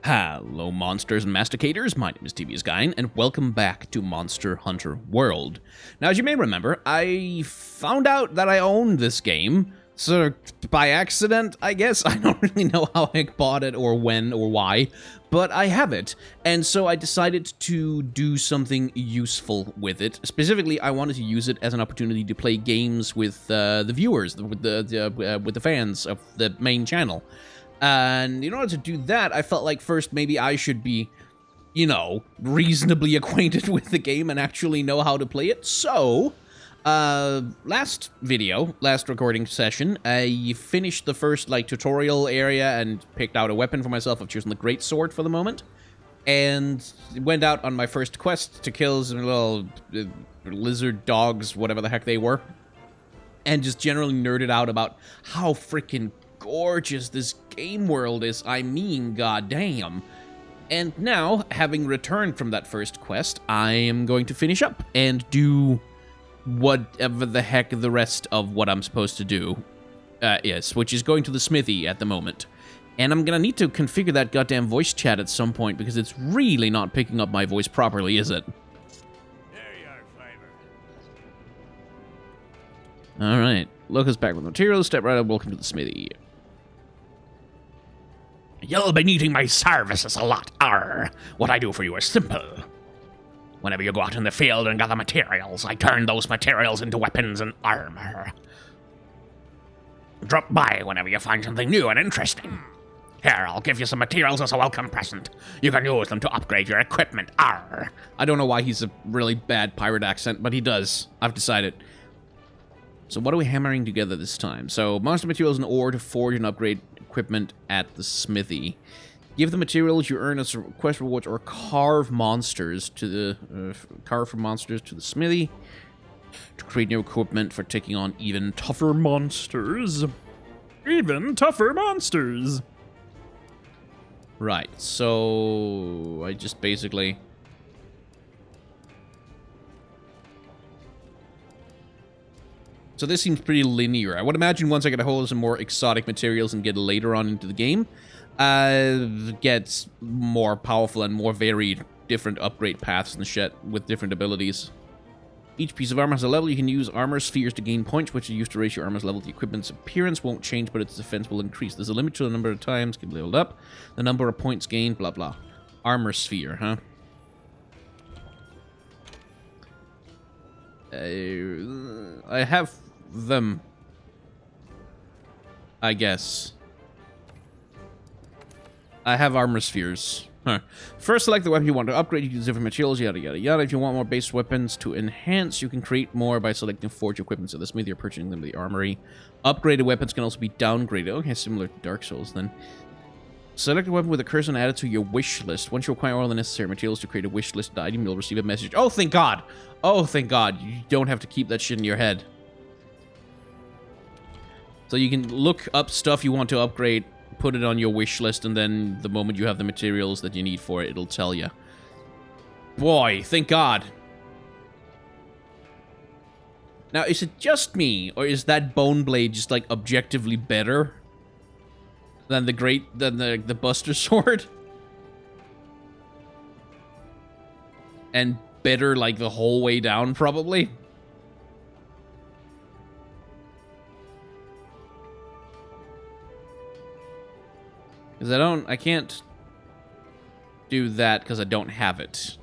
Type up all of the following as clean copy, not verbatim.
Hello, monsters and masticators. My name is Devious Guy, and welcome back to Monster Hunter World. Now, as you may remember, I found out that I owned this game, sort of by accident, I guess. I don't really know how I bought it or when or why, but I have it, and so I decided to do something useful with it. Specifically, I wanted to use it as an opportunity to play games with the viewers, with the fans of the main channel. And in order to do that, I felt like first maybe I should be, reasonably acquainted with the game and actually know how to play it. So, last recording session, I finished the first, tutorial area and picked out a weapon for myself. I've chosen the greatsword for the moment. And went out on my first quest to kill some little lizard dogs, whatever the heck they were. And just generally nerded out about how freaking gorgeous this game world is. I mean, goddamn. And now, having returned from that first quest, I am going to finish up and do whatever the heck the rest of what I'm supposed to do is, which is going to the smithy at the moment. And I'm gonna need to configure that goddamn voice chat at some point, because it's really not picking up my voice properly, is it? There you are, Flavor. Alright, look us back with materials, step right up, welcome to the smithy. You'll be needing my services a lot, Arr. What I do for you is simple. Whenever you go out in the field and gather materials, I turn those materials into weapons and armor. Drop by whenever you find something new and interesting. Here, I'll give you some materials as a welcome present. You can use them to upgrade your equipment, Arr. I don't know why he's a really bad pirate accent, but he does. I've decided. So what are we hammering together this time? So, monster materials and ore to forge and upgrade equipment at the smithy. Give the materials you earn as quest rewards or carve monsters to the carve from monsters to the smithy to create new equipment for taking on even tougher monsters. Even tougher monsters. Right. So I just basically So this seems pretty linear. I would imagine once I get a hold of some more exotic materials and get later on into the game, gets more powerful and more varied, different upgrade paths and shit with different abilities. Each piece of armor has a level. You can use armor spheres to gain points, which are used to raise your armor's level. The equipment's appearance won't change, but its defense will increase. There's a limit to the number of times it can be leveled up, the number of points gained, blah blah. Armor sphere, huh? I have them, I guess. I have armor spheres. Huh. First, select the weapon you want to upgrade. You can use different materials, yada yada yada. If you want more base weapons to enhance, you can create more by selecting forge equipment. So this means you're purchasing them at the armory. Upgraded weapons can also be downgraded. Okay, similar to Dark Souls then. Select a weapon with a cursor added to your wish list. Once you acquire all the necessary materials to create a wish list item, you'll receive a message. Oh, thank God! Oh, thank God! You don't have to keep that shit in your head. So you can look up stuff you want to upgrade, put it on your wish list, and then the moment you have the materials that you need for it, it'll tell you. Boy, thank God. Now, is it just me, or is that bone blade just, objectively better than the Buster Sword? And better, the whole way down, probably? Because I can't do that because I don't have it.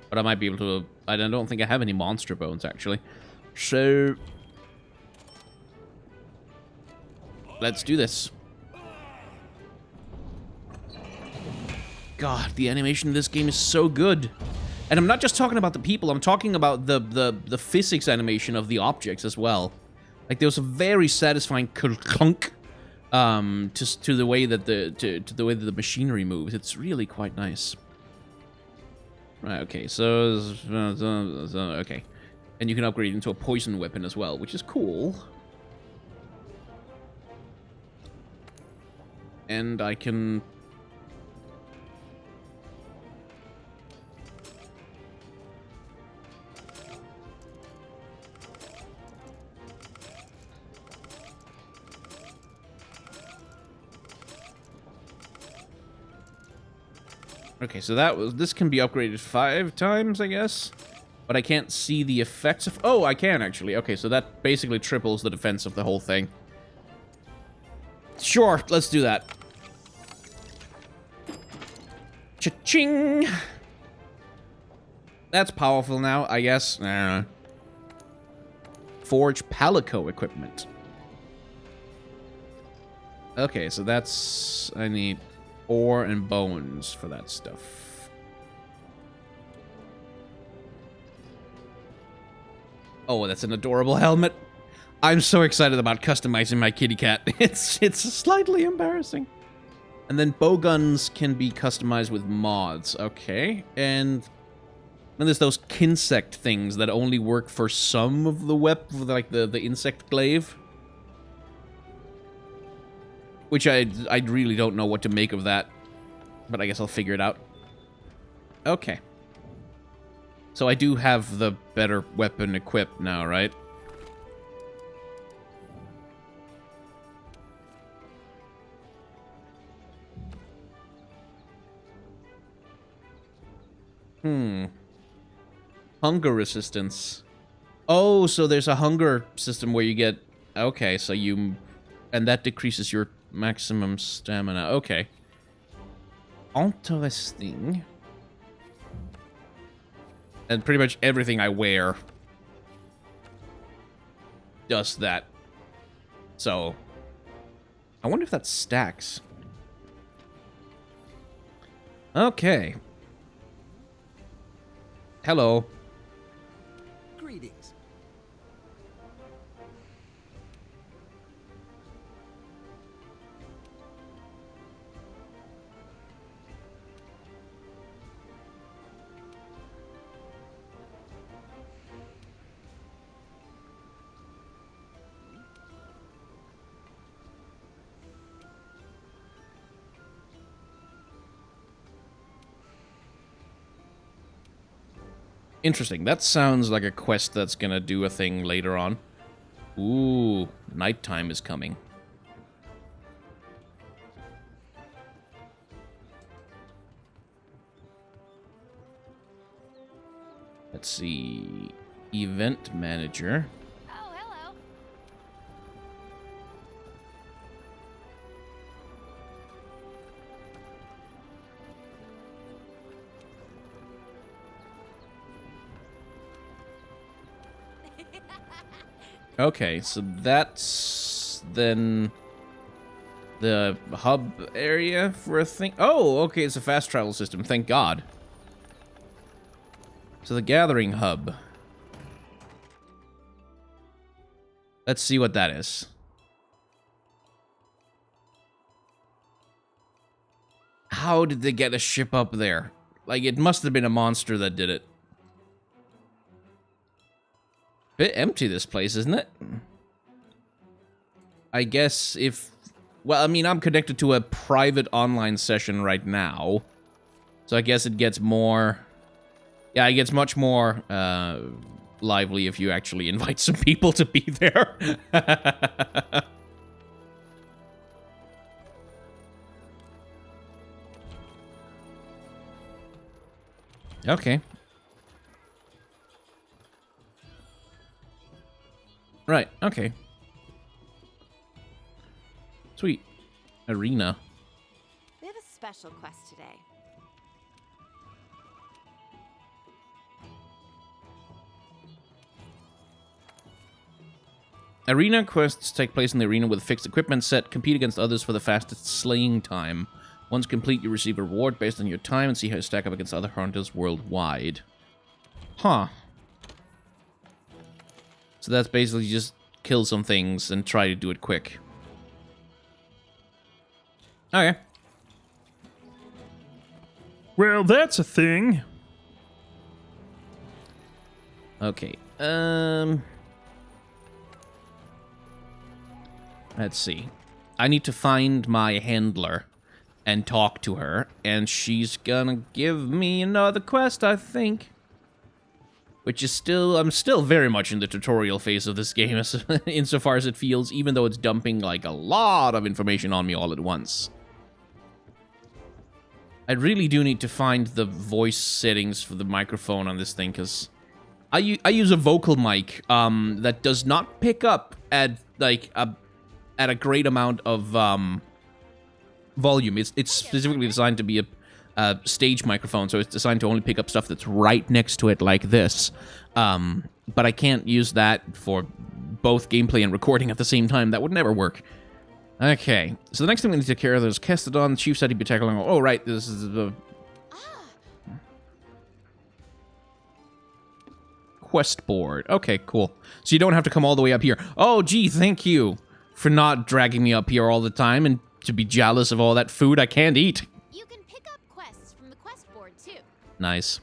But I might be able to, I don't think I have any monster bones, actually. So, let's do this. God, the animation in this game is so good. And I'm not just talking about the people, I'm talking about the physics animation of the objects as well. There's a very satisfying clunk. To the way that the machinery moves. It's really quite nice. Right, okay, so okay. And you can upgrade it into a poison weapon as well, which is cool. And I can Okay, so this can be upgraded 5 times, I guess. But I can't see the effects of... Oh, I can, actually. Okay, so that basically triples the defense of the whole thing. Sure, let's do that. Cha-ching! That's powerful now, I guess. Forge Palico equipment. Okay, so that's... I need ore and bones for that stuff. Oh, that's an adorable helmet. I'm so excited about customizing my kitty cat. It's slightly embarrassing. And then bow guns can be customized with mods. Okay, and then there's those kinsect things that only work for some of the like the insect glaive. Which I really don't know what to make of that. But I guess I'll figure it out. Okay. So I do have the better weapon equipped now, right? Hunger resistance. Oh, so there's a hunger system where you get... Okay, so you... And that decreases your maximum stamina. Okay. Interesting. And pretty much everything I wear does that. So... I wonder if that stacks. Okay. Hello. Greetings. Interesting. That sounds like a quest that's gonna do a thing later on. Ooh, nighttime is coming. Let's see. Event manager. Oh, hello. Okay, so that's then the hub area for a thing. Oh, okay, it's a fast travel system. Thank God. So the gathering hub. Let's see what that is. How did they get a ship up there? Like, it must have been a monster that did it. Bit empty, this place, isn't it? I guess if... Well, I mean, I'm connected to a private online session right now. So I guess it gets more... Yeah, it gets much more lively if you actually invite some people to be there. Okay. Right, okay. Sweet. Arena. We have a special quest today. Arena quests take place in the arena with a fixed equipment set. Compete against others for the fastest slaying time. Once complete, you receive a reward based on your time and see how you stack up against other hunters worldwide. Huh. So that's basically just kill some things and try to do it quick. Okay. Well, that's a thing. Okay. Let's see. I need to find my handler and talk to her, and she's gonna give me another quest, I think. Which is still... I'm still very much in the tutorial phase of this game, insofar as it feels, even though it's dumping, like, a lot of information on me all at once. I really do need to find the voice settings for the microphone on this thing, because I use a vocal mic that does not pick up at like at a great amount of volume. It's specifically designed to be a stage microphone, so it's designed to only pick up stuff that's right next to it, like this. But I can't use that for both gameplay and recording at the same time. That would never work. Okay, so the next thing we need to take care of is Kestodon. Chief said he'd be tackling. Oh, right, this is the quest board. Okay, cool. So you don't have to come all the way up here. Oh, gee, thank you for not dragging me up here all the time and to be jealous of all that food I can't eat. You can pick up quests from the quest board, too. Nice.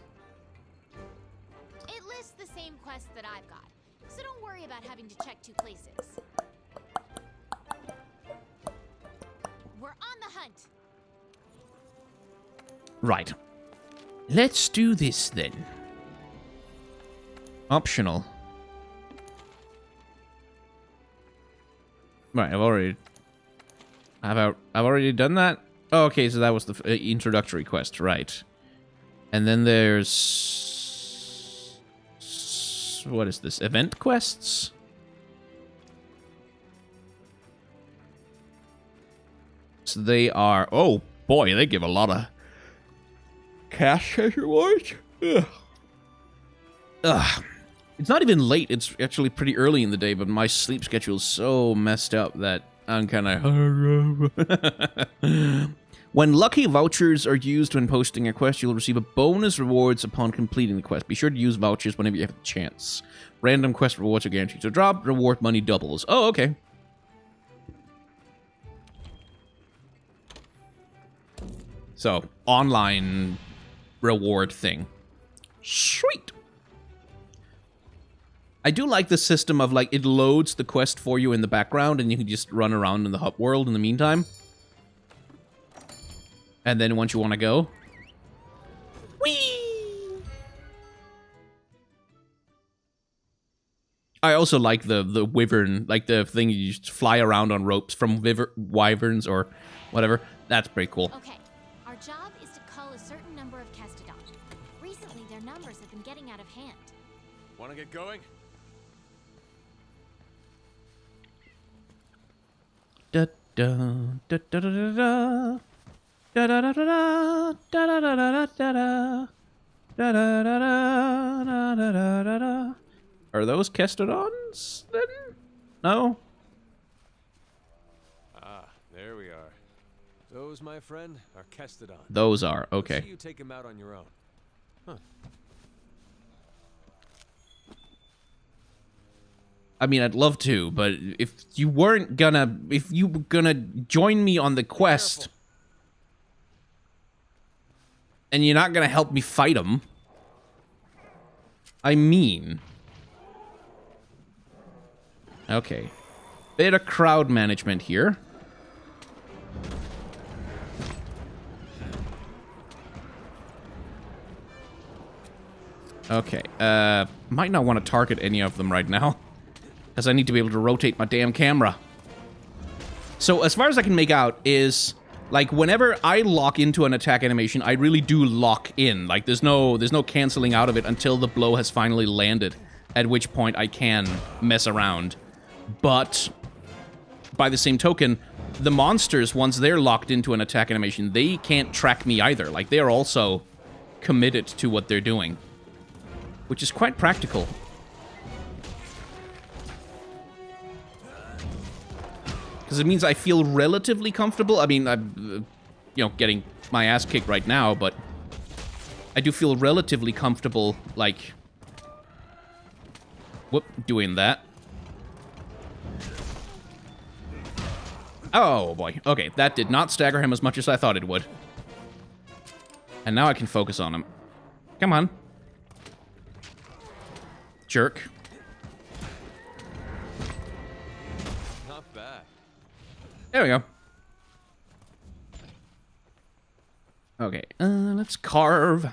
It lists the same quests that I've got, so don't worry about having to check 2 places. We're on the hunt. Right. Let's do this then. Optional. Right, I've already done that. Oh, okay, so that was the introductory quest, right? And then there's what is this? Event quests. So they are. Oh boy, they give a lot of cash rewards. Ugh. Ugh. It's not even late. It's actually pretty early in the day, but my sleep schedule is so messed up that I'm kind of... When lucky vouchers are used when posting a quest, you'll receive a bonus rewards upon completing the quest. Be sure to use vouchers whenever you have a chance. Random quest rewards are guaranteed to drop. Reward money doubles. Oh, okay. So, online reward thing. Sweet. I do like the system of, like, it loads the quest for you in the background, and you can just run around in the hub world in the meantime. And then once you want to go... Whee! I also like the wyvern, like the thing you just fly around on ropes from wyverns or whatever. That's pretty cool. Okay, our job is to cull a certain number of Kestodon. Recently, their numbers have been getting out of hand. Want to get going? Da da da da da da da da da da da da da da da da da da. Are those Kestodons then? No. Ah, there we are. Those, my friend, are Kestodon. Those are okay. See you take them out on your own. Huh. I mean, I'd love to, but if you were gonna join me on the quest, Careful. and you're not gonna help me fight them, I mean, okay, bit of crowd management here. Okay, might not want to target any of them right now, because I need to be able to rotate my damn camera. So as far as I can make out is, like, whenever I lock into an attack animation, I really do lock in. Like, there's no canceling out of it until the blow has finally landed, at which point I can mess around. But by the same token, the monsters, once they're locked into an attack animation, they can't track me either. Like, they are also committed to what they're doing, which is quite practical. Because it means I feel relatively comfortable. I mean, I'm, you know, getting my ass kicked right now, but I do feel relatively comfortable, like, doing that. Oh, boy. Okay, that did not stagger him as much as I thought it would. And now I can focus on him. Come on. Jerk. Not bad. There we go. Okay, let's carve.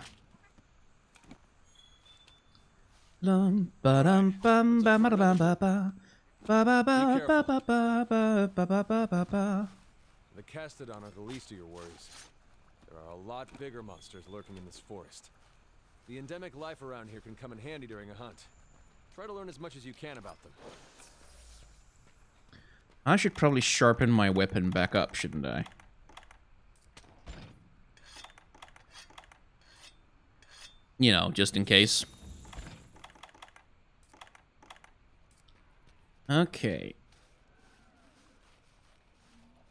Lum ba dum bum ba ba ba ba ba ba ba ba ba ba ba ba ba ba ba ba. The Kestodon are the least of your worries. There are a lot bigger monsters lurking in this forest. The endemic life around here can come in handy during a hunt. Try to learn as much as you can about them. I should probably sharpen my weapon back up, shouldn't I? You know, just in case. Okay.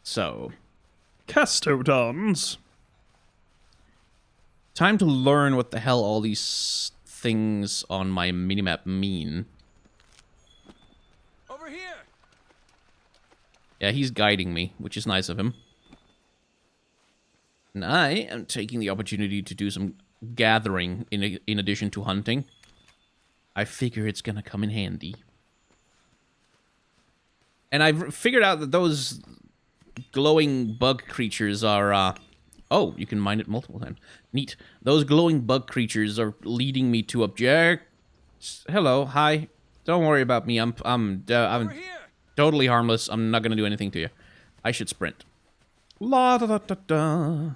So, Castodons. time to learn what the hell all these things on my minimap mean. Over here! Yeah, he's guiding me, which is nice of him. And I am taking the opportunity to do some gathering in addition to hunting. I figure it's gonna come in handy. And I've figured out that those glowing bug creatures are, oh, you can mine it multiple times. Neat. Those glowing bug creatures are leading me to objects. Hello, hi. Don't worry about me. I'm totally harmless. I'm not gonna do anything to you. I should sprint. La da da da da.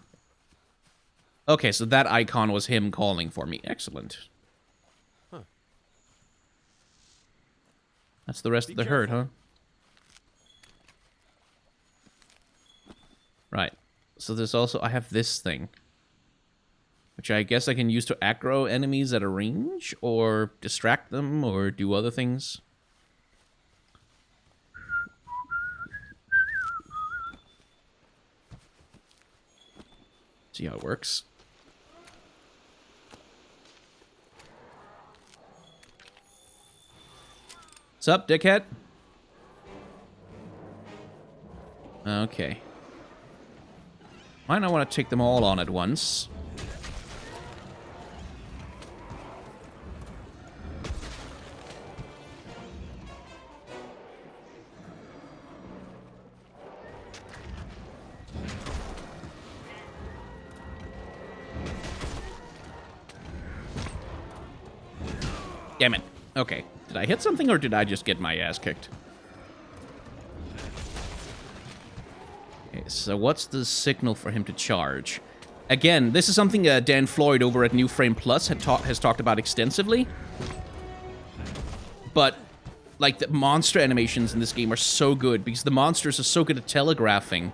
Okay, so that icon was him calling for me. Excellent. Huh. That's the rest of the herd, huh? Right. So there's also... I have this thing. Which I guess I can use to aggro enemies at a range, or distract them, or do other things. See how it works. What's up, dickhead? Okay. Might not want to take them all on at once. Damn it. Okay. Did I hit something, or did I just get my ass kicked? Okay, so what's the signal for him to charge? Again, this is something Dan Floyd over at New Frame Plus has talked about extensively. But, like, the monster animations in this game are so good, because the monsters are so good at telegraphing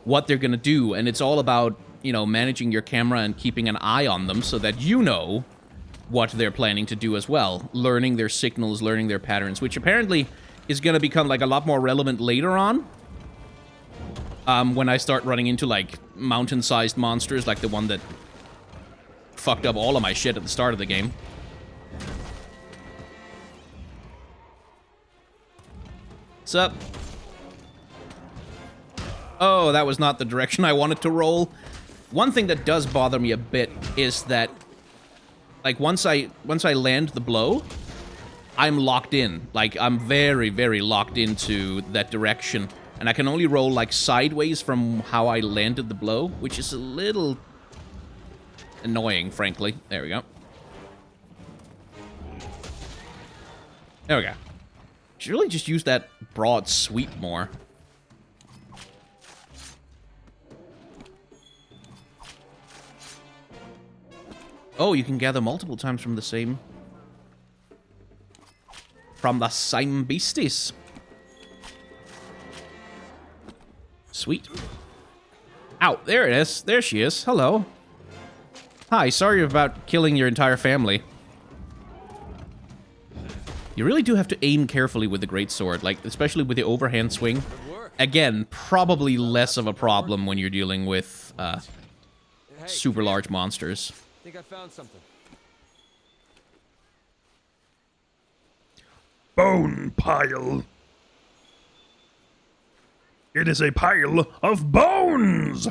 what they're gonna do, and it's all about, you know, managing your camera and keeping an eye on them so that you know what they're planning to do as well. Learning their signals, learning their patterns, which apparently is going to become, like, a lot more relevant later on. When I start running into, like, mountain-sized monsters, like the one that fucked up all of my shit at the start of the game. What's up? Oh, that was not the direction I wanted to roll. One thing that does bother me a bit is that, like, once I land the blow, I'm locked in. Like, I'm very, very locked into that direction. And I can only roll, like, sideways from how I landed the blow, which is a little annoying, frankly. There we go. There we go. Should really just use that broad sweep more. Oh, you can gather multiple times from the same... beasties. Sweet. Ow, there it is. There she is. Hello. Hi, sorry about killing your entire family. You really do have to aim carefully with the greatsword, like, especially with the overhand swing. Again, probably less of a problem when you're dealing with super large monsters. I think I found something. Bone pile. It is a pile of bones!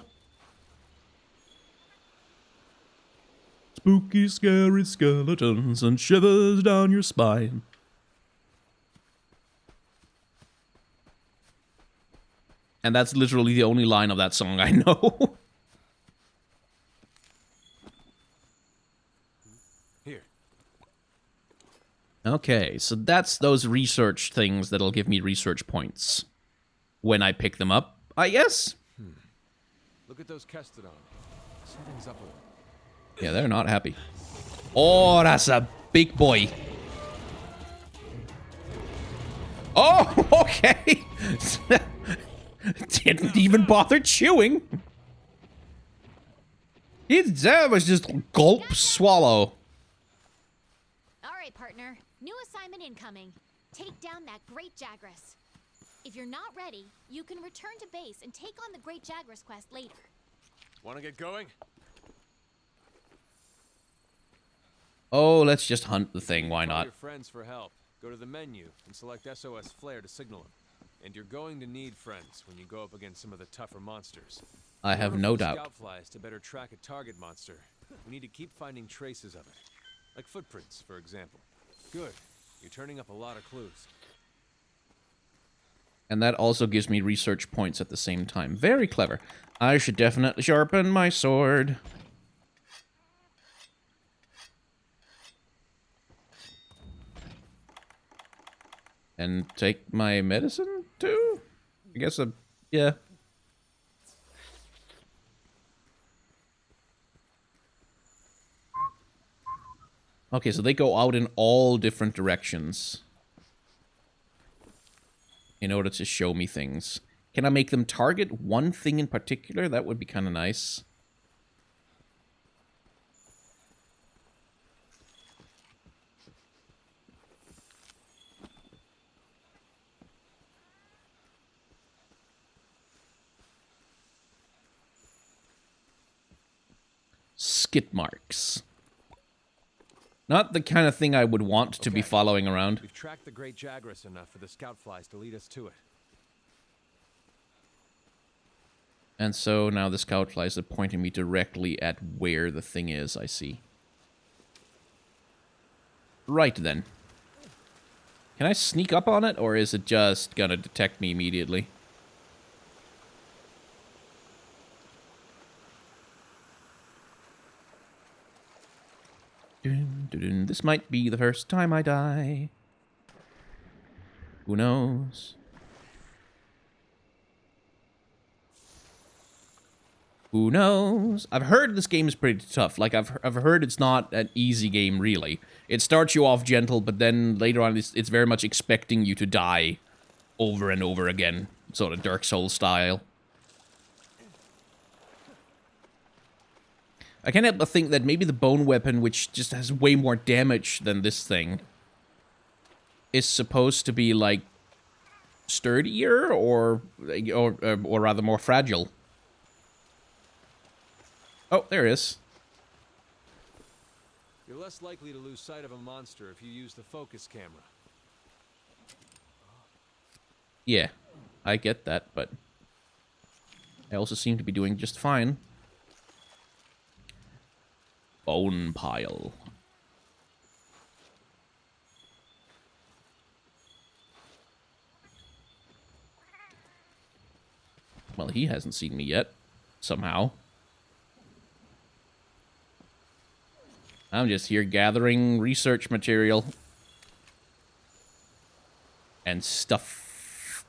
Spooky, scary skeletons and shivers down your spine. And that's literally the only line of that song I know. Here. Okay, so that's those research things that'll give me research points when I pick them up, I guess. Look at those Kestodon. Something's up with him. Yeah, they're not happy. Oh, that's a big boy. Oh, okay. Didn't even bother chewing. That was just gulp, swallow. All right, partner. New assignment incoming. Take down that Great Jagras. If you're not ready, you can return to base and take on the Great Jagras quest later. Want to get going? Oh, let's just hunt the thing. Why Call not? your friends for help. Go to the menu and select SOS Flare to signal them. And you're going to need friends when you go up against some of the tougher monsters. I have no doubt. Scout flies to better track a target monster. We need to keep finding traces of it, like footprints, for example. Good. You're turning up a lot of clues. And that also gives me research points at the same time. Very clever. I should definitely sharpen my sword. And take my medicine, too? I guess, yeah. Okay, so they go out in all different directions in order to show me things. Can I make them target one thing in particular? That would be kind of nice. Skid marks. Not the kind of thing I would want to be following around. We've tracked the Great Jagras enough for the scout flies to lead us to it. And so now the scout flies are pointing me directly at where the thing is, I see. Right then. Can I sneak up on it, or is it just gonna detect me immediately? Dun, dun, dun. This might be the first time I die. Who knows? Who knows? I've heard this game is pretty tough. Like, I've heard it's not an easy game, really. It starts you off gentle, but then later on it's very much expecting you to die over and over again. Sort of Dark Souls style. I can't help but think that maybe the bone weapon, which just has way more damage than this thing, is supposed to be, like, sturdier or rather more fragile. Oh, there it is. You're less likely to lose sight of a monster if you use the focus camera. Yeah, I get that, but I also seem to be doing just fine. Bone pile. Well, he hasn't seen me yet, somehow. I'm just here gathering research material. And stuff.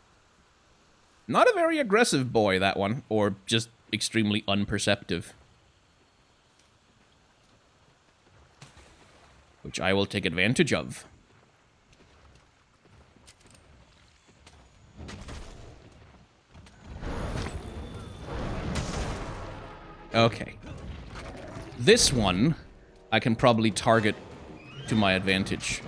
Not a very aggressive boy, that one. Or just extremely unperceptive. Which I will take advantage of. Okay. This one, I can probably target to my advantage.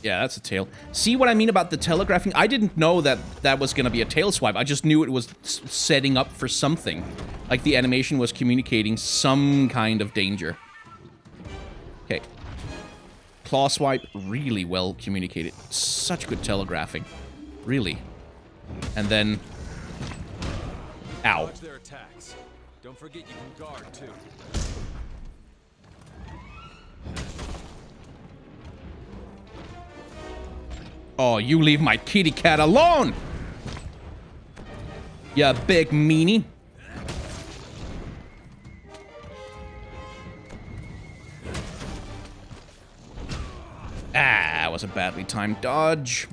Yeah, that's a tail. See what I mean about the telegraphing? I didn't know that that was going to be a tail swipe. I just knew it was setting up for something. Like the animation was communicating some kind of danger. Okay. Claw swipe, really well communicated. Such good telegraphing. Really. And then... Ow. Watch their attacks. Don't forget you can guard, too. Oh, you leave my kitty cat alone! Ya big meanie. Ah, that was a badly timed dodge.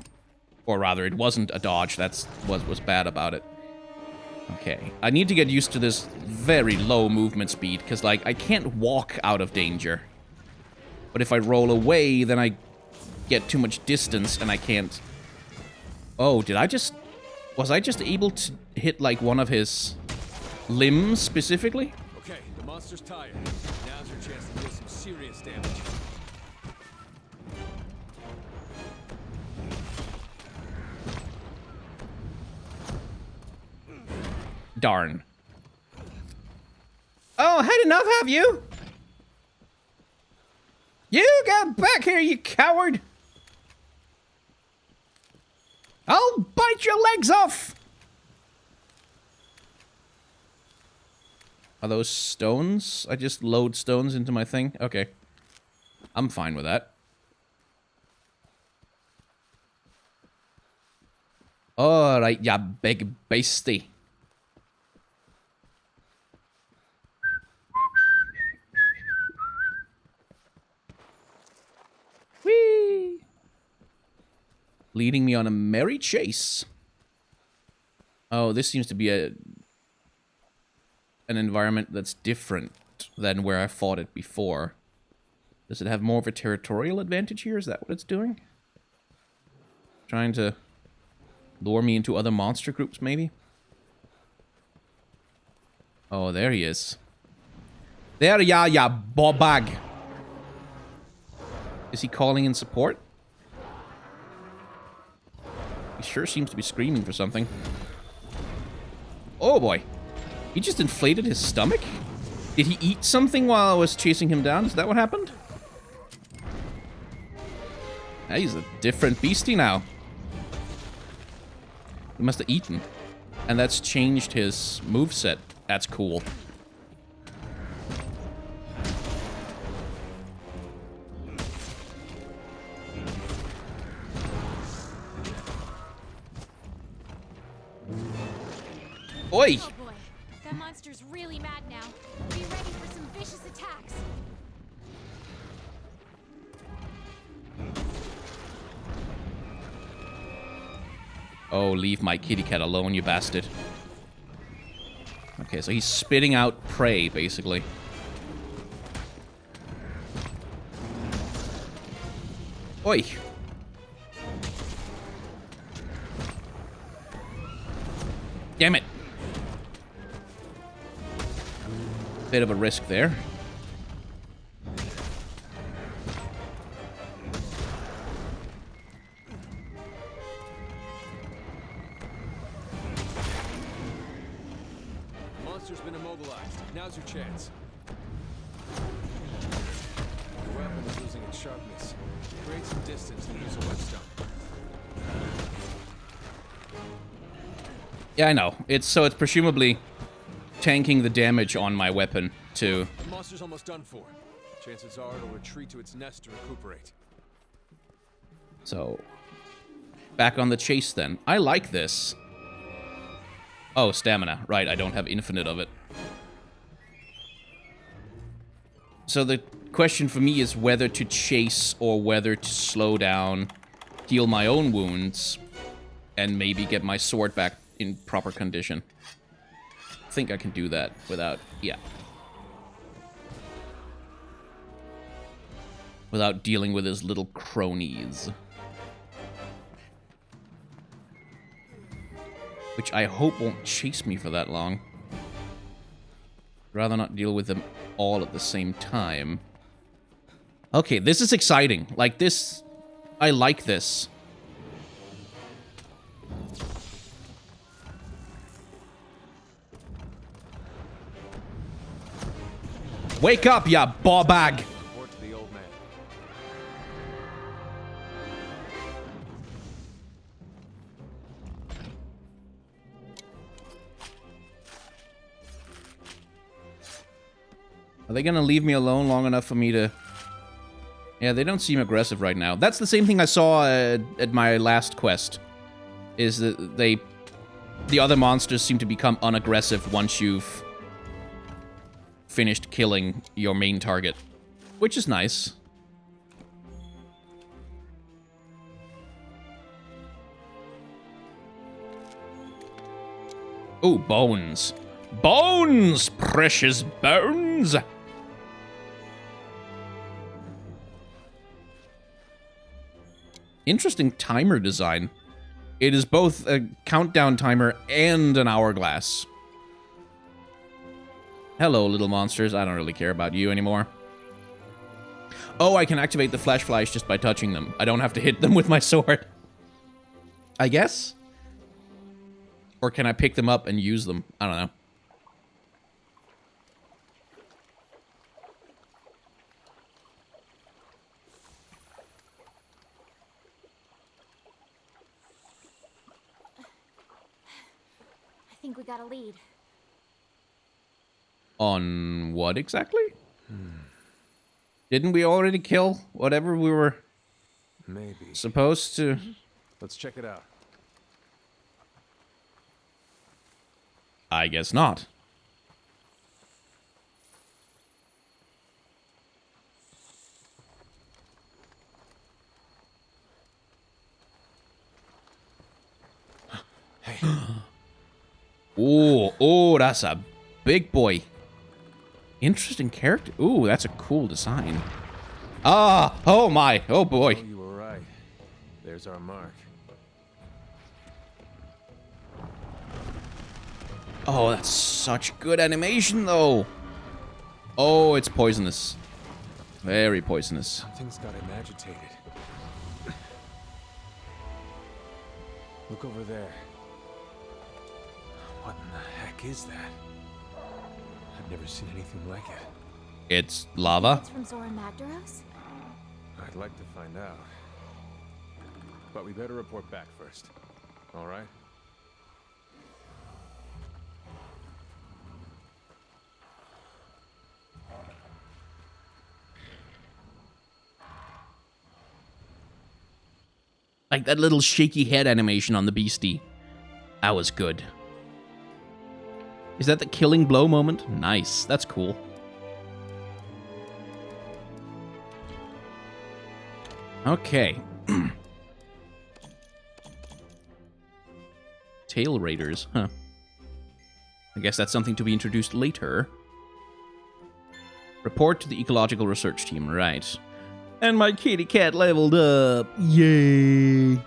Or rather, it wasn't a dodge. That's what was bad about it. Okay, I need to get used to this very low movement speed, because, like, I can't walk out of danger. But if I roll away, then I get too much distance, and I can't... Oh, did I just... Was I just able to hit, like, one of his limbs, specifically? Okay, the monster's tired. Now's your chance to deal some serious damage. Darn. Oh, had enough, have you? You get back here, you coward! I'll bite your legs off! Are those stones? I just load stones into my thing? Okay. I'm fine with that. Alright, ya big beastie. Whee! Leading me on a merry chase. Oh, this seems to be an environment that's different than where I fought it before. Does it have more of a territorial advantage here? Is that what it's doing? Trying to lure me into other monster groups, maybe? Oh, there he is. There ya bobag. Is he calling in support? He sure seems to be screaming for something. Oh boy. He just inflated his stomach? Did he eat something while I was chasing him down? Is that what happened? Ah, he's a different beastie now. He must have eaten. And that's changed his moveset. That's cool. Oi! Oh boy, that monster's really mad now. Be ready for some vicious attacks. Oh, leave my kitty cat alone, you bastard. Okay, so he's spitting out prey, basically. Oi! Damn it! Bit of a risk there. Monster's been immobilized. Now's your chance. Your weapon is losing its sharpness. Create some distance and use a whetstone. Yeah, I know. It's presumably tanking the damage on my weapon to... The monster's almost done for. Chances are it'll retreat to its nest to recuperate. So, back on the chase then. I like this. Oh, stamina. Right, I don't have infinite of it. So the question for me is whether to chase or whether to slow down, heal my own wounds, and maybe get my sword back in proper condition. I think I can do that without... yeah. Without dealing with his little cronies. Which I hope won't chase me for that long. Rather not deal with them all at the same time. Okay, this is exciting. Like this... I like this. Wake up, ya ball-bag! Report to the old man. Are they gonna leave me alone long enough for me to... Yeah, they don't seem aggressive right now. That's the same thing I saw at my last quest. Is that the other monsters seem to become unaggressive once you've finished killing your main target. Which is nice. Oh, bones. Bones! Precious bones! Interesting timer design. It is both a countdown timer and an hourglass. Hello, little monsters. I don't really care about you anymore. Oh, I can activate the flash flies just by touching them. I don't have to hit them with my sword. I guess? Or can I pick them up and use them? I don't know. I think we got a lead. On what exactly? Didn't we already kill whatever we were Maybe. supposed to? Let's check it out. I guess not. Hey. Oh, that's a big boy. Interesting character. Ooh, that's a cool design. Ah, oh my, oh boy. Oh, you were right. There's our mark. Oh, that's such good animation, though. Oh, it's poisonous. Very poisonous. Something's got him agitated. Look over there. What in the heck is that? I've never seen anything like it. It's lava. It's from Zora Magdaros? I'd like to find out. But we better report back first. All right? Like that little shaky head animation on the beastie. That was good. Is that the killing blow moment? Nice. That's cool. Okay. Tail Raiders, huh. I guess that's something to be introduced later. Report to the Ecological Research Team, right. And my kitty cat leveled up. Yay!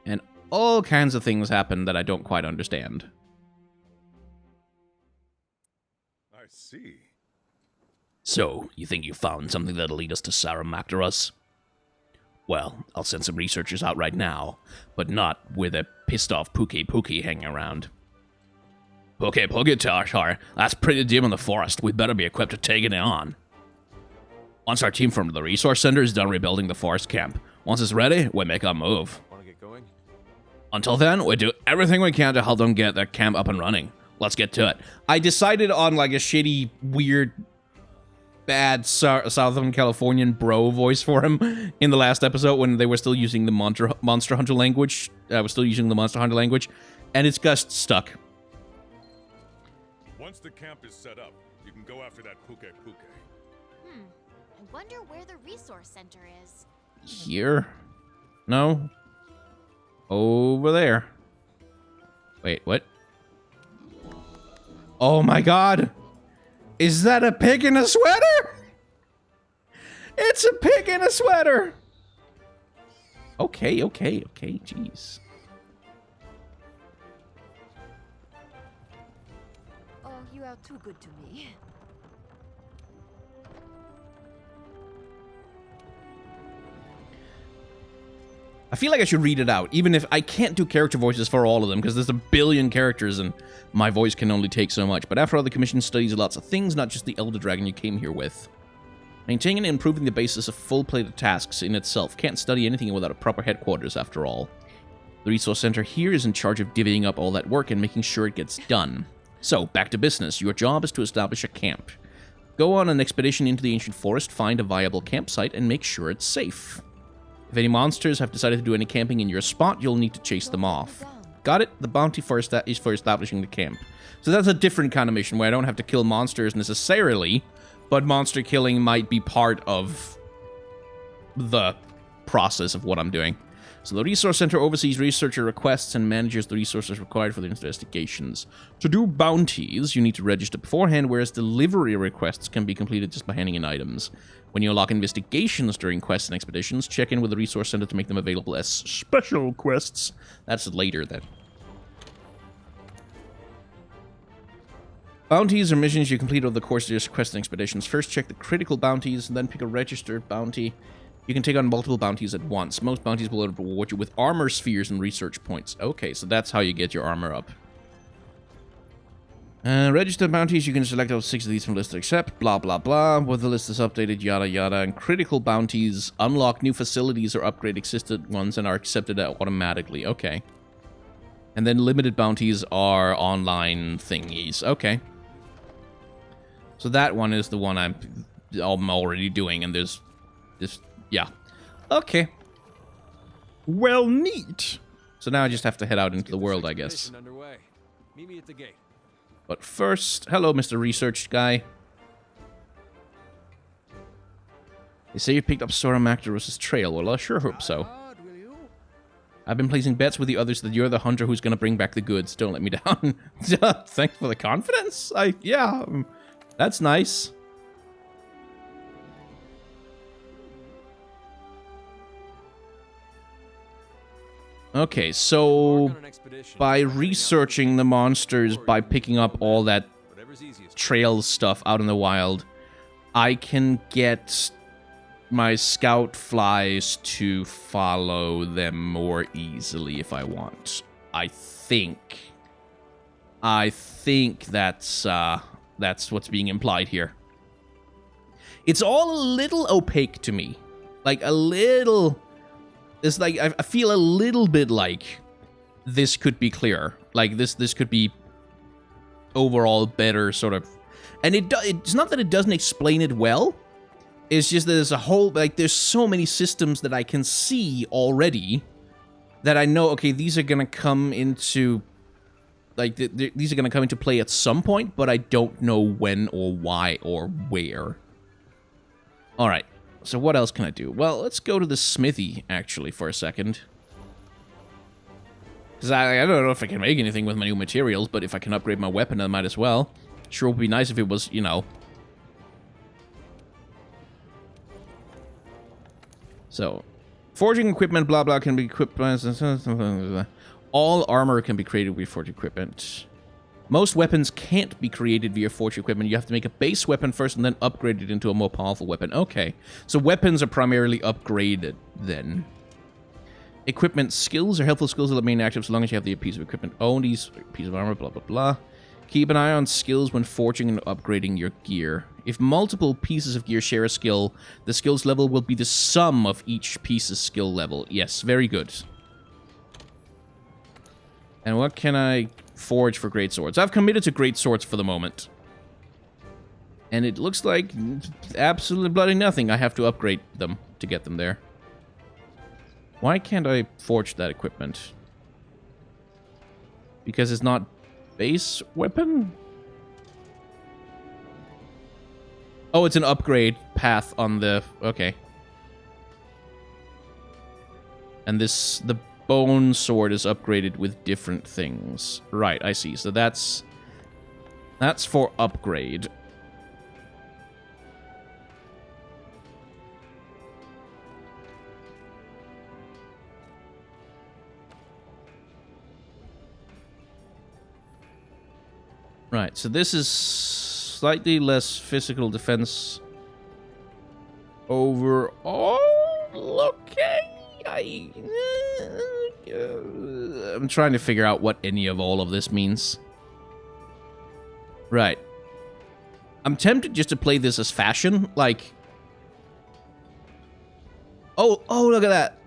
And all kinds of things happen that I don't quite understand. I see. So, you think you found something that'll lead us to Saramactaros? Well, I'll send some researchers out right now, but not with a pissed-off Pookie hanging around. Pookie, Tar, that's pretty dim in the forest. We better be equipped to take it on. Once our team from the resource center is done rebuilding the forest camp, once it's ready, we make our move. Want to get going? Until then, we do everything we can to help them get their camp up and running. Let's get to it. I decided on like a shitty, weird, bad Southern Californian bro voice for him in the last episode when they were still using the Monster Hunter language. I was still using the Monster Hunter language, and it's just stuck. Once the camp is set up, you can go after that Puke. I wonder where the resource center is. Here? No? Over there. Wait, what? Oh my god! Is that a pig in a sweater? It's a pig in a sweater! Okay, jeez. Oh, you are too good to me. I feel like I should read it out, even if I can't do character voices for all of them, because there's a billion characters and my voice can only take so much. But after all, the Commission studies lots of things, not just the Elder Dragon you came here with. Maintaining and improving the basis of full-plated tasks in itself. Can't study anything without a proper headquarters, after all. The Resource Center here is in charge of divvying up all that work and making sure it gets done. So, back to business. Your job is to establish a camp. Go on an expedition into the ancient forest, find a viable campsite, and make sure it's safe. If any monsters have decided to do any camping in your spot, you'll need to chase them off. Got it? The bounty for is for establishing the camp. So that's a different kind of mission where I don't have to kill monsters necessarily, but monster killing might be part of the process of what I'm doing. So the Resource Center oversees researcher requests and manages the resources required for the investigations. To do bounties, you need to register beforehand, whereas delivery requests can be completed just by handing in items. When you unlock investigations during quests and expeditions, check in with the Resource Center to make them available as special quests. That's later, then. Bounties are missions you complete over the course of your quests and expeditions. First, check the critical bounties, and then pick a registered bounty. You can take on multiple bounties at once. Most bounties will reward you with armor spheres and research points. Okay, so that's how you get your armor up. Registered bounties, you can select out 6 of these from the list to accept, blah blah blah. When the list is updated, yada yada. And critical bounties unlock new facilities or upgrade existing ones and are accepted automatically. Okay. And then limited bounties are online thingies. Okay. So that one is the one I'm already doing, and there's this, yeah. Okay. Well, neat. So now I just have to head out into the world, I guess. Underway. Meet me at the gate. But first, hello, Mr. Research Guy. They say you picked up Sora Mactarus' trail. Well, I sure hope so. I've been placing bets with the others that you're the hunter who's going to bring back the goods. Don't let me down. Thanks for the confidence. Yeah, that's nice. Okay, so by researching the monsters, by picking up all that trail stuff out in the wild, I can get my scout flies to follow them more easily if I want. I think that's what's being implied here. It's all a little opaque to me. Like, a little... It's like, I feel a little bit like this could be clearer. Like, this could be overall better, sort of. And it's not that it doesn't explain it well. It's just that there's a whole, like, there's so many systems that I can see already that I know, okay, these are gonna come into, like, these are gonna come into play at some point, but I don't know when or why or where. Alright. So what else can I do? Well, let's go to the smithy, actually, for a second. Because I don't know if I can make anything with my new materials, but if I can upgrade my weapon, I might as well. Sure would be nice if it was, you know... So, forging equipment, blah blah, can be equipped by... All armor can be created with forged equipment. Most weapons can't be created via forged equipment. You have to make a base weapon first and then upgrade it into a more powerful weapon. Okay, so weapons are primarily upgraded then. Equipment skills are helpful skills that remain active so long as you have the piece of equipment owned. These piece of armor, blah blah blah. Keep an eye on skills when forging and upgrading your gear. If multiple pieces of gear share a skill, the skills level will be the sum of each piece's skill level. Yes, very good. And what can I forge for great swords? I've committed to great swords for the moment. And it looks like absolutely bloody nothing. I have to upgrade them to get them there. Why can't I forge that equipment? Because it's not base weapon? Oh, it's an upgrade path on the... Okay. And this... The bone sword is upgraded with different things. Right, I see. So that's for upgrade. Right, so this is slightly less physical defense overall. Okay. I'm trying to figure out what any of all of this means. Right. I'm tempted just to play this as fashion, like... Oh, look at that.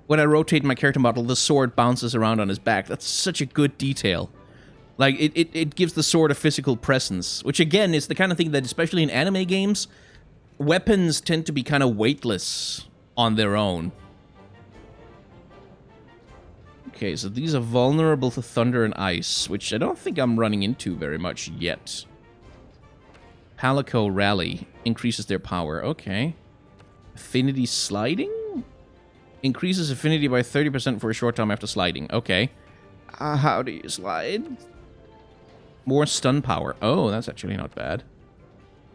When I rotate my character model, the sword bounces around on his back. That's such a good detail. Like, it gives the sword a physical presence, which, again, is the kind of thing that, especially in anime games, weapons tend to be kind of weightless on their own. Okay, so these are vulnerable to thunder and ice, which I don't think I'm running into very much yet. Palico Rally increases their power. Okay. Affinity sliding? Increases affinity by 30% for a short time after sliding. Okay. How do you slide? More stun power. Oh, that's actually not bad.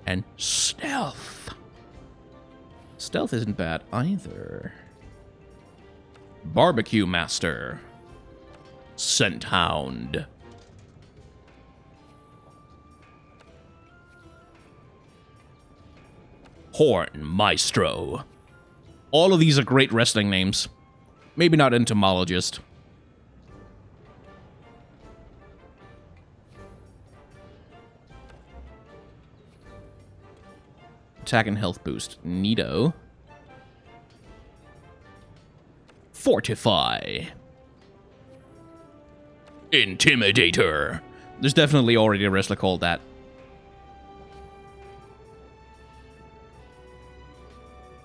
And stealth. Stealth isn't bad either. Barbecue Master. Scent Hound. Horn Maestro. All of these are great wrestling names. Maybe not entomologist. Attack and health boost. Neato. Fortify. Intimidator. There's definitely already a wrestler called that.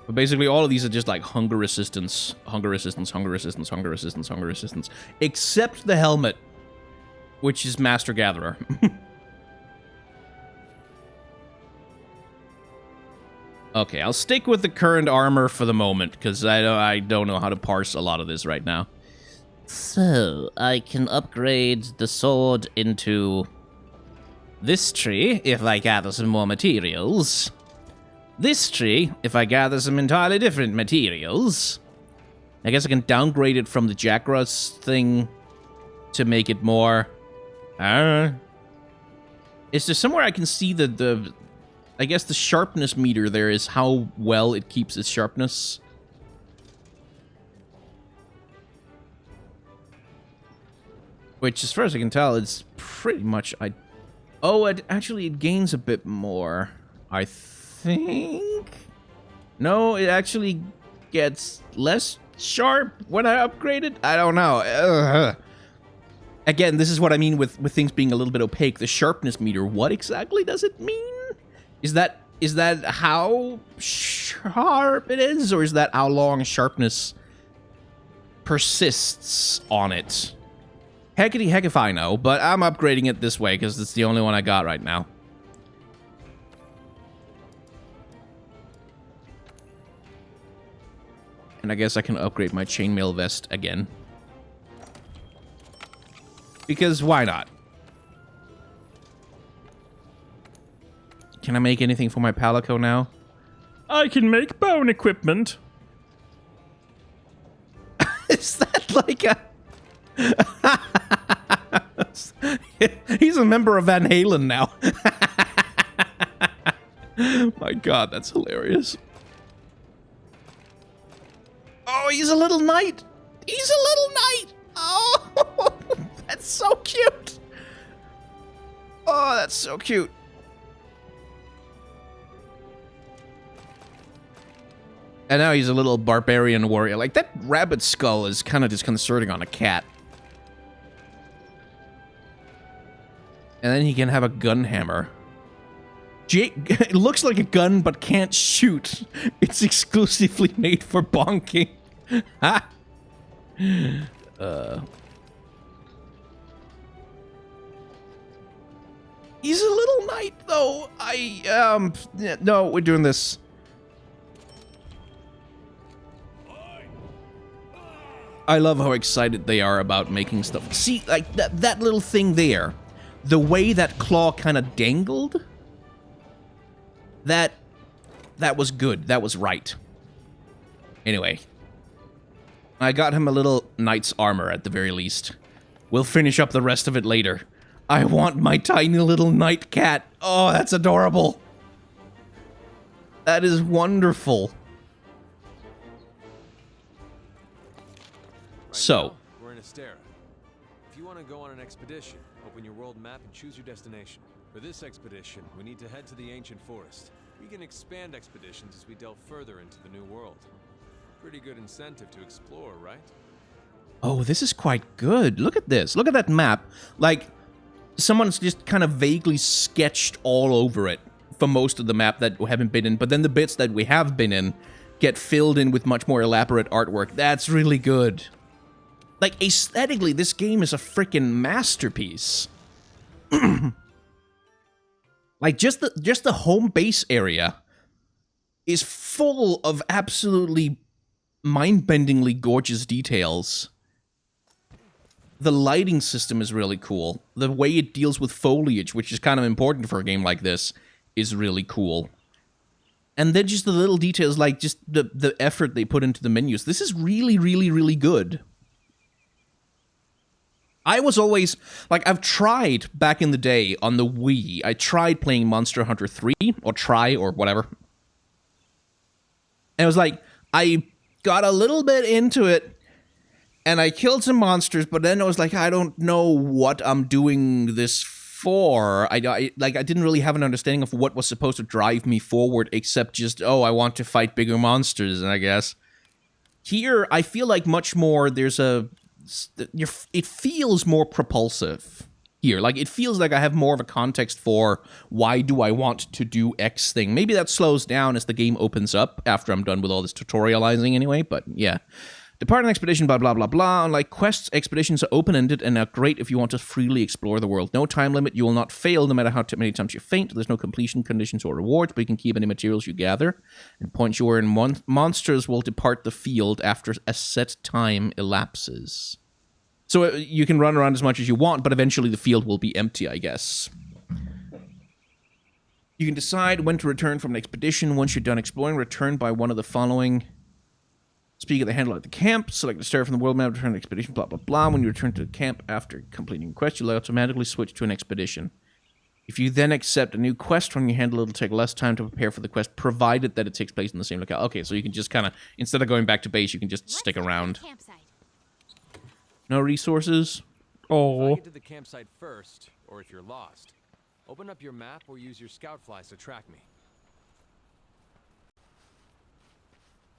But basically all of these are just like hunger resistance, hunger resistance, hunger resistance, hunger resistance, hunger resistance. Except the helmet, which is Master Gatherer. Okay, I'll stick with the current armor for the moment, because I don't know how to parse a lot of this right now. So, I can upgrade the sword into this tree if I gather some more materials. This tree if I gather some entirely different materials. I guess I can downgrade it from the Jagras thing to make it more... Is there somewhere I can see the I guess the sharpness meter there is how well it keeps its sharpness. Which, as far as I can tell, it's pretty much... Oh, it gains a bit more, I think? No, it actually gets less sharp when I upgrade it? I don't know. Again, this is what I mean with things being a little bit opaque. The sharpness meter, what exactly does it mean? Is that how sharp it is, or is that how long sharpness persists on it? Heckity heck if I know, but I'm upgrading it this way because it's the only one I got right now. And I guess I can upgrade my chainmail vest again. Because why not? Can I make anything for my Palico now? I can make bone equipment. Is that like a... He's a member of Van Halen now. My god, that's hilarious. Oh, he's a little knight. He's a little knight. Oh, that's so cute. Oh, that's so cute. And now he's a little barbarian warrior. Like, that rabbit skull is kind of disconcerting on a cat. And then he can have a gun hammer. It looks like a gun, but can't shoot. It's exclusively made for bonking. Ha! He's a little knight, though. No, we're doing this. I love how excited they are about making stuff. See, like, that little thing there. The way that claw kind of dangled. That was good. That was right. Anyway. I got him a little knight's armor at the very least. We'll finish up the rest of it later. I want my tiny little knight cat. Oh, that's adorable. That is wonderful. So, we're in Astera. If you want to go on an expedition, open your world map and choose your destination. For this expedition, we need to head to the ancient forest. We can expand expeditions as we delve further into the new world. Pretty good incentive to explore, right? Oh, this is quite good. Look at this. Look at that map. Like, someone's just kind of vaguely sketched all over it for most of the map that we haven't been in, but then the bits that we have been in get filled in with much more elaborate artwork. That's really good. Like, aesthetically, this game is a freaking masterpiece. Like, just the home base area is full of absolutely mind-bendingly gorgeous details. The lighting system is really cool. The way it deals with foliage, which is kind of important for a game like this, is really cool. And then just the little details, like just the effort they put into the menus. This is really, really, really good. I was always, like, I've tried back in the day on the Wii, I tried playing Monster Hunter 3, or whatever. And it was like, I got a little bit into it, and I killed some monsters, but then I was like, I don't know what I'm doing this for. I didn't really have an understanding of what was supposed to drive me forward, except just, oh, I want to fight bigger monsters, I guess. Here, I feel like much more, it feels more propulsive here. Like, it feels like I have more of a context for why do I want to do X thing. Maybe that slows down as the game opens up after I'm done with all this tutorializing anyway, but yeah. Depart an expedition, blah, blah, blah, blah. Unlike quests, expeditions are open-ended and are great if you want to freely explore the world. No time limit, you will not fail no matter how many times you faint. There's no completion conditions or rewards, but you can keep any materials you gather. And points you earn, monsters will depart the field after a set time elapses. So you can run around as much as you want, but eventually the field will be empty, I guess. You can decide when to return from an expedition. Once you're done exploring, return by one of the following. Speak of the handler at the camp. Select the star from the world map, return to expedition, blah, blah, blah. When you return to the camp after completing a quest, you'll automatically switch to an expedition. If you then accept a new quest from your handler, it'll take less time to prepare for the quest, provided that it takes place in the same locale. Okay, so you can just kind of, instead of going back to base, you can just stick around. No resources? Oh. Get to the campsite first, or if you're lost, open up your map or use your scout flies to track me.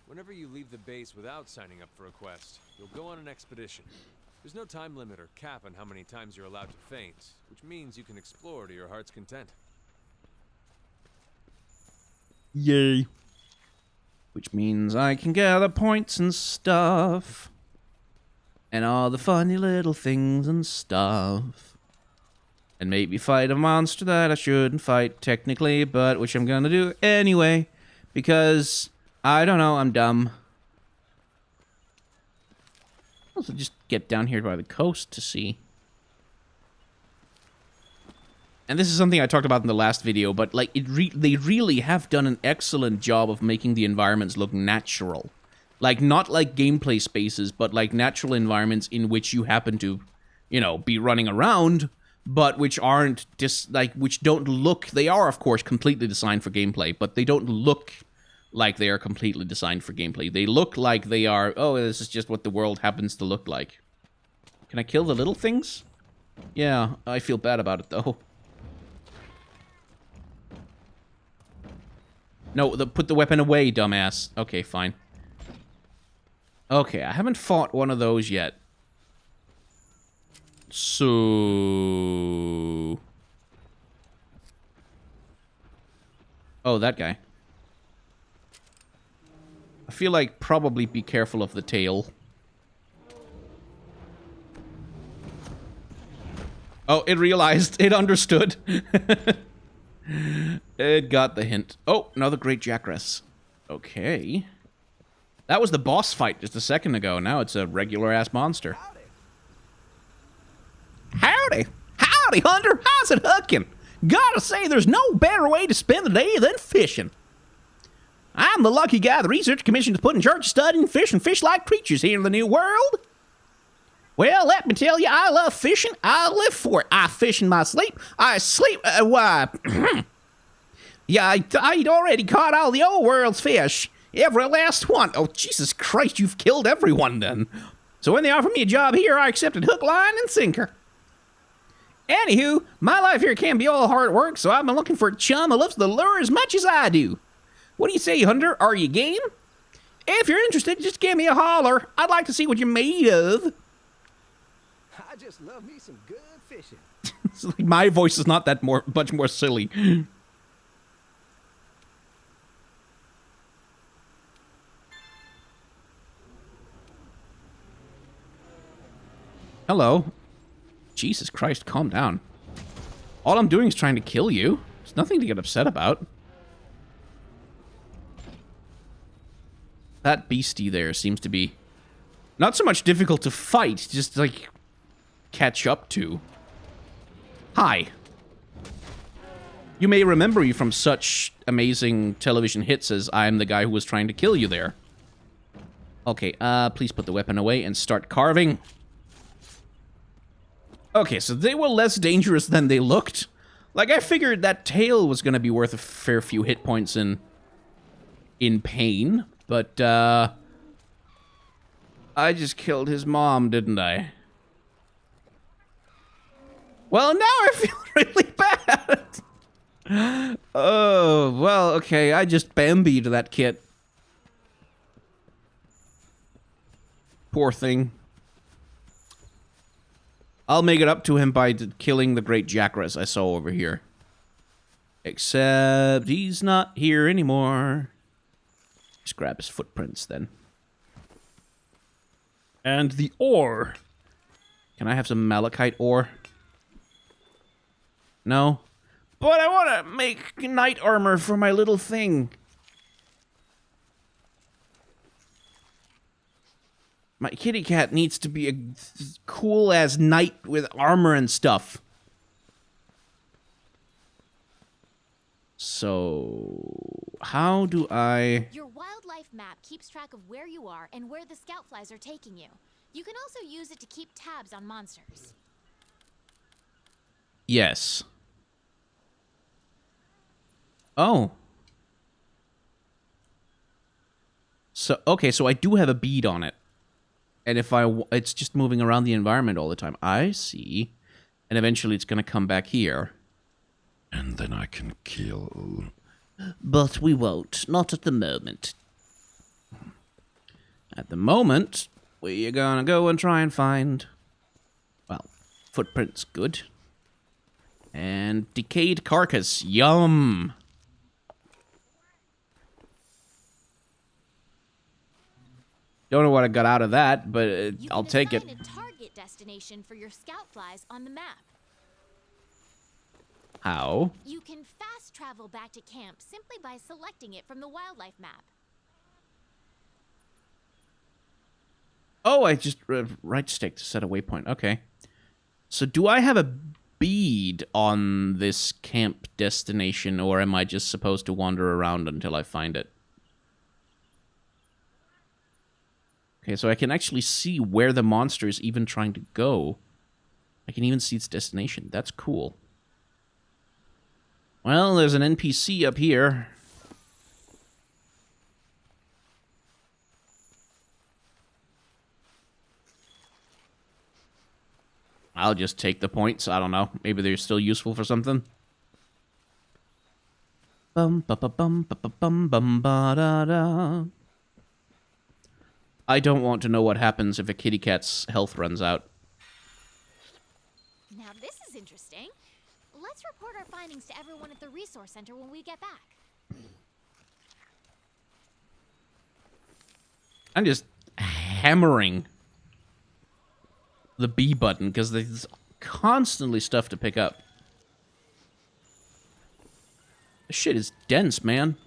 Whenever you leave the base without signing up for a quest, you'll go on an expedition. There's no time limit or cap on how many times you're allowed to faint, which means you can explore to your heart's content. Yay. Which means I can gather points and stuff. And all the funny little things and stuff. And maybe fight a monster that I shouldn't fight technically, but which I'm gonna do anyway. Because, I don't know, I'm dumb. Also just get down here by the coast to see. And this is something I talked about in the last video, but like they really have done an excellent job of making the environments look natural. Like, not like gameplay spaces, but like natural environments in which you happen to, you know, be running around, but which aren't which don't look, they are of course completely designed for gameplay, but they don't look like they are completely designed for gameplay. They look like they are, oh, this is just what the world happens to look like. Can I kill the little things? Yeah, I feel bad about it though. No, put the weapon away, dumbass. Okay, fine. Okay, I haven't fought one of those yet. So... Oh, that guy. I feel like probably be careful of the tail. Oh, it realized. It understood. It got the hint. Oh, another great Jackrass. Okay. That was the boss fight just a second ago. Now it's a regular-ass monster. Howdy. Howdy, Hunter. How's it hooking? Gotta say, there's no better way to spend the day than fishing. I'm the lucky guy the research commission is put in charge of studying fish and fish-like creatures here in the New World. Well, let me tell you, I love fishing. I live for it. I fish in my sleep. I sleep, yeah, I'd already caught all the old world's fish. Every last one. Oh, Jesus Christ, you've killed everyone then. So when they offered me a job here, I accepted hook, line, and sinker. Anywho, my life here can be all hard work, so I've been looking for a chum who loves the lure as much as I do. What do you say, Hunter? Are you game? If you're interested, just give me a holler. I'd like to see what you're made of. I just love me some good fishing. It's like my voice is not that much more silly. Hello. Jesus Christ, calm down. All I'm doing is trying to kill you. There's nothing to get upset about. That beastie there seems to be not so much difficult to fight, just like catch up to. Hi. You may remember me from such amazing television hits as I am the guy who was trying to kill you there. Okay, please put the weapon away and start carving. Okay, so they were less dangerous than they looked. Like, I figured that tail was gonna be worth a fair few hit points in pain, but, I just killed his mom, didn't I? Well, now I feel really bad. Oh, well, okay, I just Bambied that kid. Poor thing. I'll make it up to him by killing the great Jackrass I saw over here. Except he's not here anymore. Just grab his footprints then. And the ore. Can I have some malachite ore? No? But I want to make knight armor for my little thing. My kitty cat needs to be a cool-ass knight with armor and stuff. So, how do I... Your wildlife map keeps track of where you are and where the scout flies are taking you. You can also use it to keep tabs on monsters. Yes. Oh. So, okay, so I do have a bead on it. And if it's just moving around the environment all the time. I see. And eventually it's going to come back here. And then I can kill. But we won't. Not at the moment. At the moment, we're going to go and try and find... Well, footprints, good. And decayed carcass, yum! Don't know what I got out of that, but I'll take it. You can assign a target destination for your scout flies on the map. How? You can fast travel back to camp simply by selecting it from the wildlife map. Oh, I just right stick to set a waypoint. Okay. So do I have a bead on this camp destination, or am I just supposed to wander around until I find it? Okay, so I can actually see where the monster is even trying to go. I can even see its destination. That's cool. Well, there's an NPC up here. I'll just take the points. I don't know. Maybe they're still useful for something. Bum ba ba bum ba ba bum bum ba da da. I don't want to know what happens if a kitty cat's health runs out. Now this is interesting. Let's report our findings to everyone at the resource center when we get back. I'm just hammering the B button because there's constantly stuff to pick up. This shit is dense, man.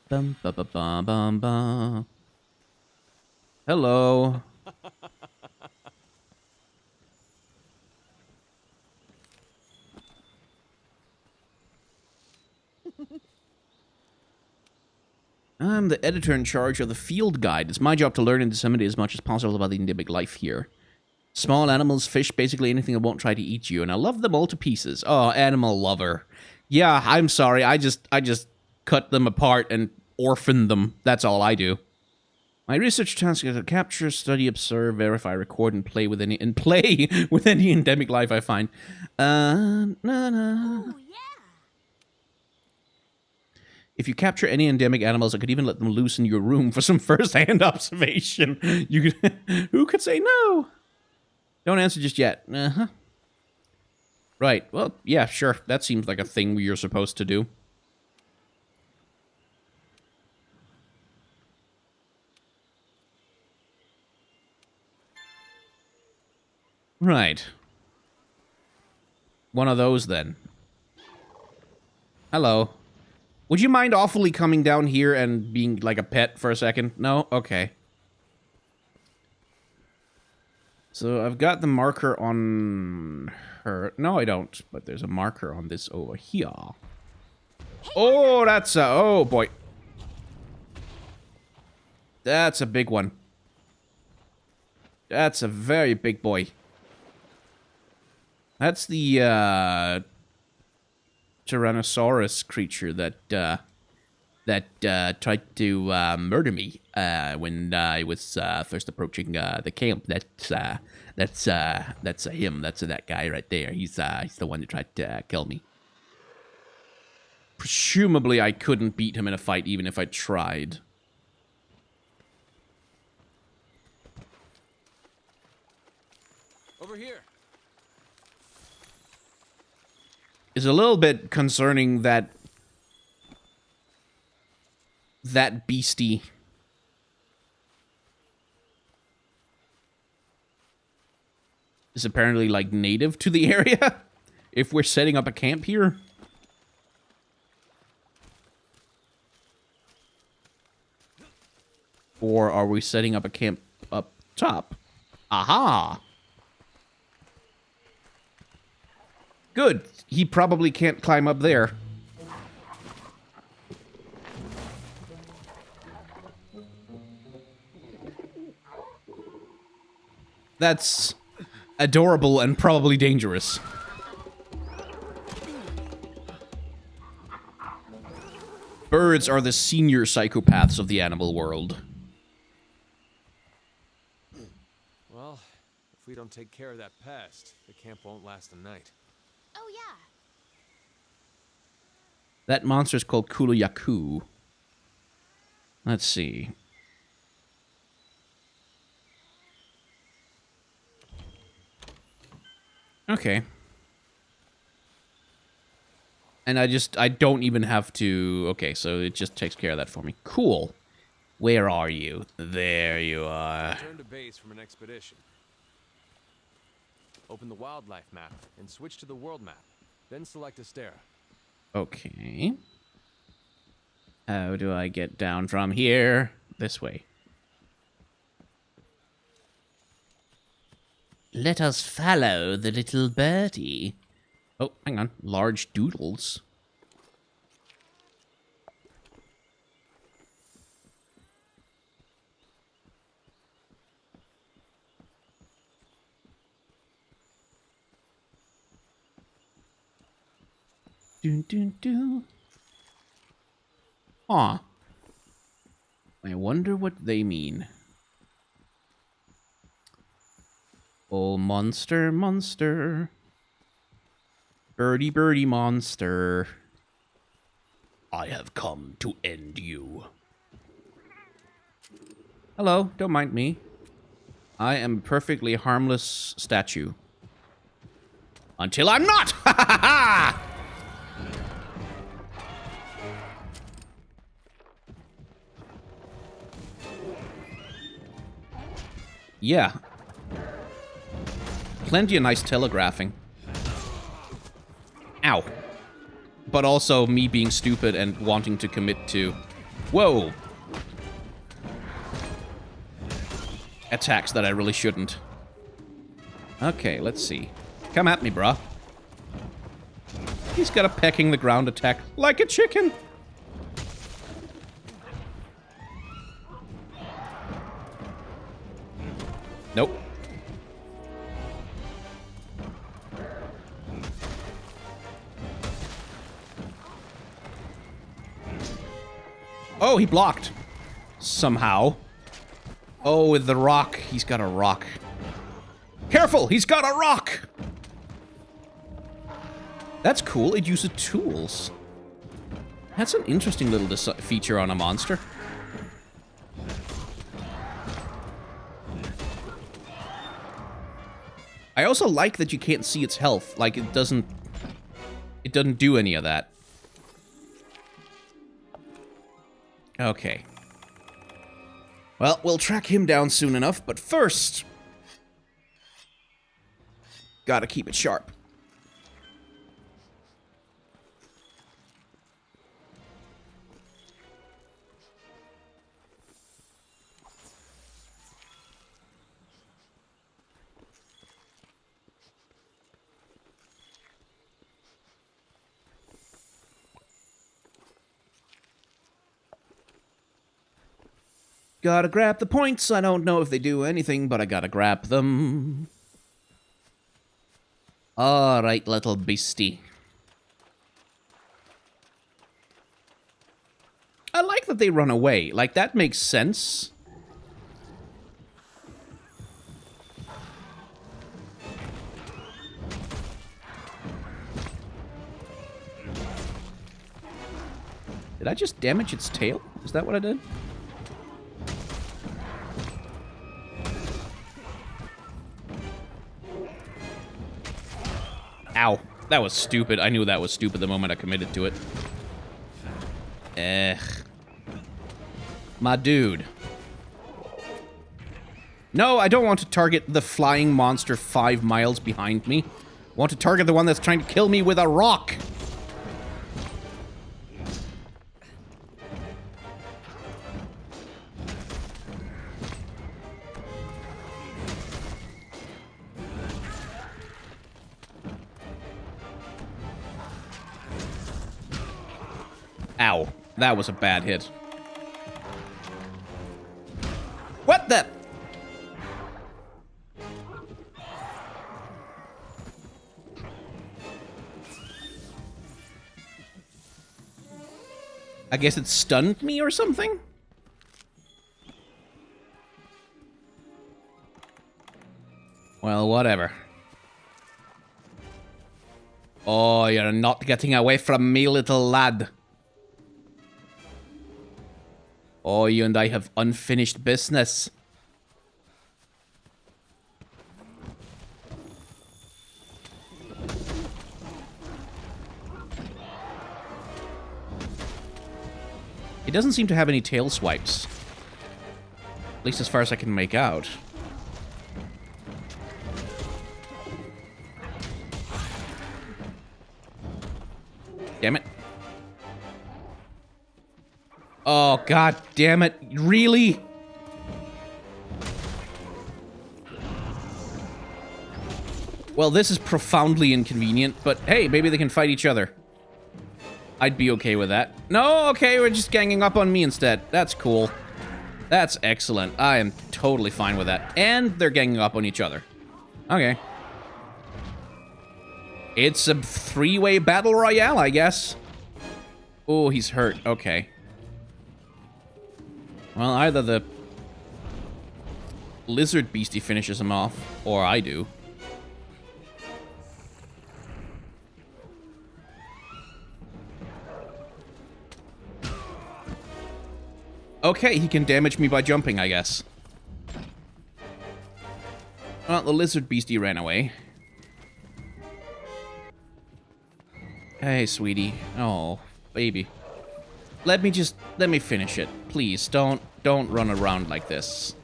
Bum ba ba ba bum ba. Hello. I'm the editor in charge of the field guide. It's my job to learn and disseminate as much as possible about the endemic life here. Small animals, fish, basically anything that won't try to eat you, and I love them all to pieces. Oh, animal lover. Yeah, I'm sorry. I just cut them apart and orphan them. That's all I do. My research task is to capture, study, observe, verify, record, and play with any endemic life I find. Oh, yeah. If you capture any endemic animals, I could even let them loose in your room for some first-hand observation. You could, who could say no? Don't answer just yet. Uh-huh. Right. Well, yeah, sure. That seems like a thing you're supposed to do. Right. One of those, then. Hello. Would you mind awfully coming down here and being like a pet for a second? No? Okay. So I've got the marker on her. No, I don't. But there's a marker on this over here. Oh, that's a... Oh, boy. That's a big one. That's a very big boy. That's the, Tyrannosaurus creature that tried to murder me when I was first approaching the camp. That's him. That's that guy right there. He's the one that tried to kill me. Presumably, I couldn't beat him in a fight even if I tried. Over here. It's a little bit concerning that that beastie is apparently like native to the area. If we're setting up a camp here. Or are we setting up a camp up top? Aha! Good. He probably can't climb up there. That's adorable and probably dangerous. Birds are the senior psychopaths of the animal world. Well, if we don't take care of that pest, the camp won't last the night. Oh, yeah. That monster's called Kulayaku. Let's see. Okay. And I don't even have to... Okay, so it just takes care of that for me. Cool. Where are you? There you are. Return to base from an expedition. Open the wildlife map and switch to the world map. Then select Astera. Okay. How do I get down from here? This way. Let us follow the little birdie. Oh, hang on. Large doodles. Dun, dun, dun. Aw. I wonder what they mean. Oh, monster, monster. Birdie, birdie, monster. I have come to end you. Hello, don't mind me. I am a perfectly harmless statue. Until I'm not! Ha ha ha ha! Yeah. Plenty of nice telegraphing. Ow. But also me being stupid and wanting to commit to... Whoa! Attacks that I really shouldn't. Okay, let's see. Come at me, bruh. He's got a pecking the ground attack like a chicken. Nope. Oh, he blocked. Somehow. Oh, with the rock. He's got a rock. Careful! He's got a rock! That's cool. It uses tools. That's an interesting little feature on a monster. I also like that you can't see its health. Like, it doesn't do any of that. Okay. Well, we'll track him down soon enough, but first... Gotta keep it sharp. Gotta grab the points. I don't know if they do anything, but I gotta grab them. Alright, little beastie. I like that they run away. Like, that makes sense. Did I just damage its tail? Is that what I did? Ow. That was stupid. I knew that was stupid the moment I committed to it. My dude. No, I don't want to target the flying monster 5 miles behind me. I want to target the one that's trying to kill me with a rock. Ow. That was a bad hit. What the? I guess it stunned me or something? Well, whatever. Oh, you're not getting away from me, little lad. Oh, you and I have unfinished business. It doesn't seem to have any tail swipes. At least as far as I can make out. Damn it. Oh, god damn it. Really? Well, this is profoundly inconvenient, but hey, maybe they can fight each other. I'd be okay with that. No, okay, we're just ganging up on me instead. That's cool. That's excellent. I am totally fine with that. And they're ganging up on each other. Okay. It's a 3-way battle royale, I guess. Oh, he's hurt. Okay. Well, either the lizard beastie finishes him off, or I do. Okay, he can damage me by jumping, I guess. Well, the lizard beastie ran away. Hey, sweetie. Oh, baby. Let me finish it. Please, don't run around like this.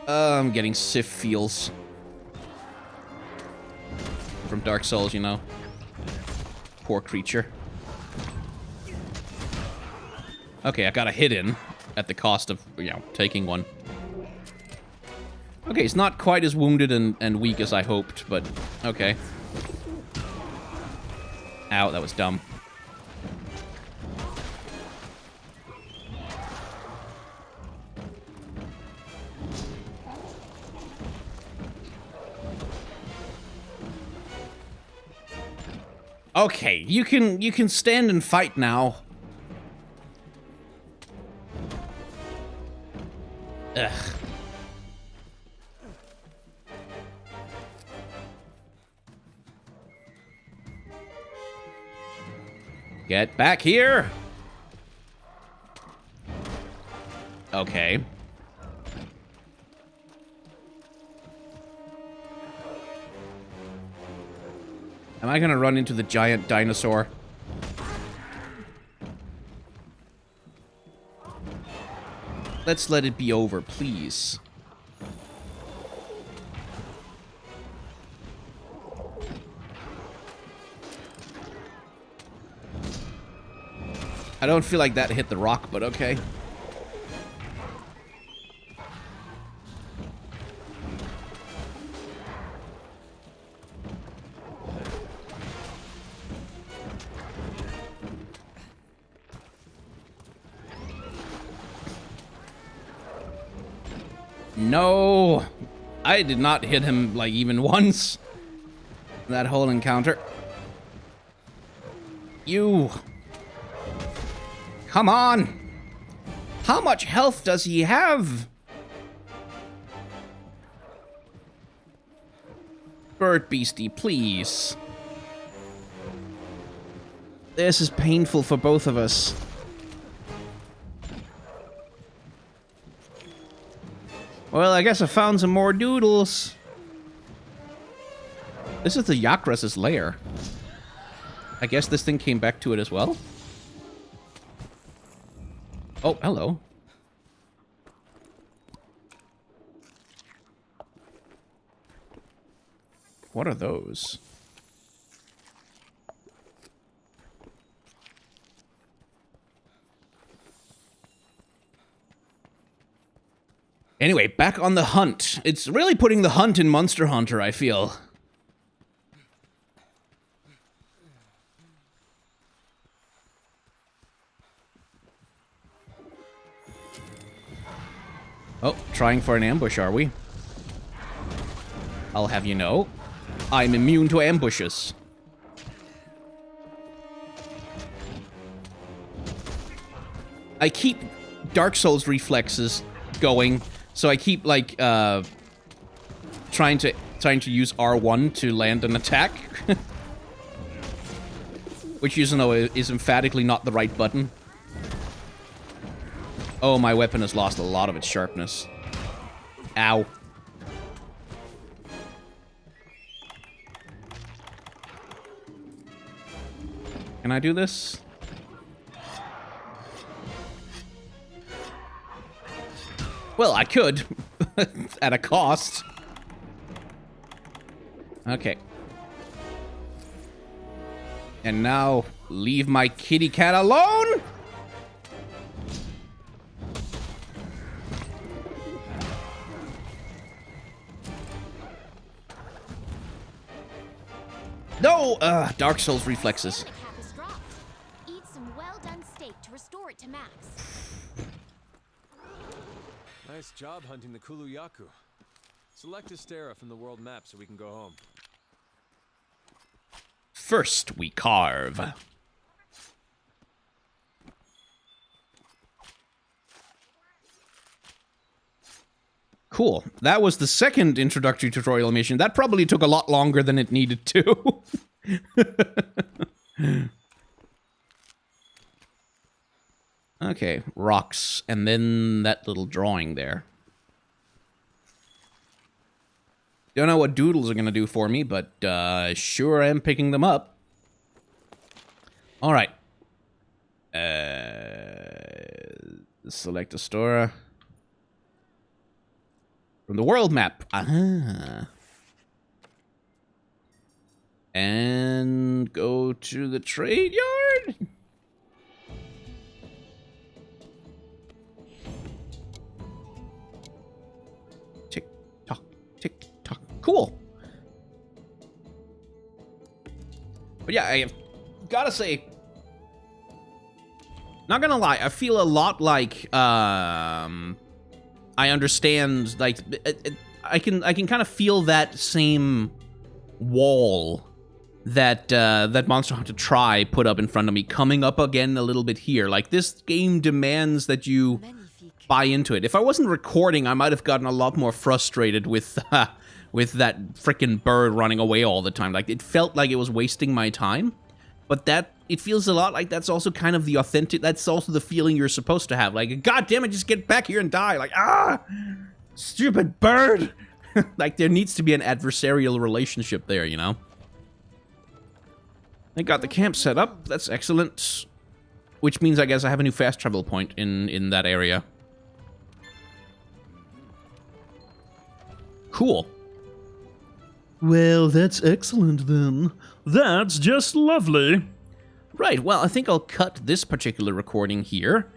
I'm getting Sif feels. From Dark Souls, you know. Poor creature. Okay, I got a hit in at the cost of, you know, taking one. Okay, he's not quite as wounded and weak as I hoped, but okay. Ow, that was dumb. Okay, you can stand and fight now. Ugh. Get back here. Okay. Am I gonna run into the giant dinosaur? Let's let it be over, please. I don't feel like that hit the rock, but okay. No! I did not hit him, like, even once. That whole encounter. You! Come on! How much health does he have? Bird Beastie, please. This is painful for both of us. Well, I guess I found some more doodles. This is the Yakras's lair. I guess this thing came back to it as well. Oh, hello. What are those? Anyway, back on the hunt. It's really putting the hunt in Monster Hunter, I feel. Oh, trying for an ambush, are we? I'll have you know, I'm immune to ambushes. I keep Dark Souls reflexes going, so I keep like trying to use R1 to land an attack, which you know is emphatically not the right button. Oh, my weapon has lost a lot of its sharpness. Ow. Can I do this? Well, I could. At a cost. Okay. And now, leave my kitty cat alone? No! Dark Souls reflexes. Eat some well-done steak to restore it to max. Nice job hunting the Kuluyaku. Select Astera from the world map so we can go home. First, we carve. Cool. That was the second introductory tutorial mission. That probably took a lot longer than it needed to. Okay, rocks, and then that little drawing there. Don't know what doodles are gonna do for me, but sure am picking them up. All right. Select a store from the world map. Aha. And go to the trade yard. Tick tock, tick tock. Cool. But yeah, I gotta say, not gonna lie, I feel a lot like I understand, like I can kind of feel that same wall that that Monster Hunter Tri put up in front of me coming up again a little bit here. Like, this game demands that you buy into it. If I wasn't recording, I might have gotten a lot more frustrated with with that frickin' bird running away all the time. Like, it felt like it was wasting my time. But it feels a lot like that's also kind of the authentic, that's also the feeling you're supposed to have. Like, God damn it, just get back here and die. Like, stupid bird. Like, there needs to be an adversarial relationship there, you know? I got the camp set up. That's excellent. Which means I guess I have a new fast travel point in that area. Cool. Well, that's excellent then. That's just lovely. Right, well, I think I'll cut this particular recording here.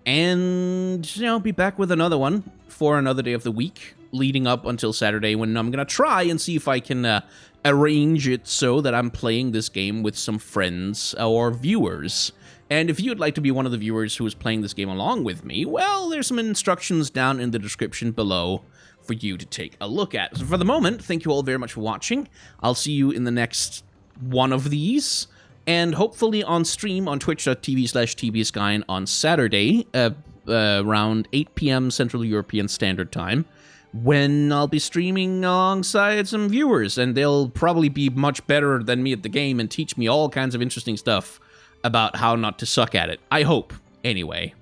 And, you know, be back with another one for another day of the week, leading up until Saturday, when I'm going to try and see if I can arrange it so that I'm playing this game with some friends or viewers. And if you'd like to be one of the viewers who is playing this game along with me, well, there's some instructions down in the description below for you to take a look at. So for the moment, thank you all very much for watching. I'll see you in the next one of these, and hopefully on stream on twitch.tv/tbskyn on Saturday, around 8 p.m. Central European Standard Time, when I'll be streaming alongside some viewers, and they'll probably be much better than me at the game and teach me all kinds of interesting stuff about how not to suck at it. I hope, anyway.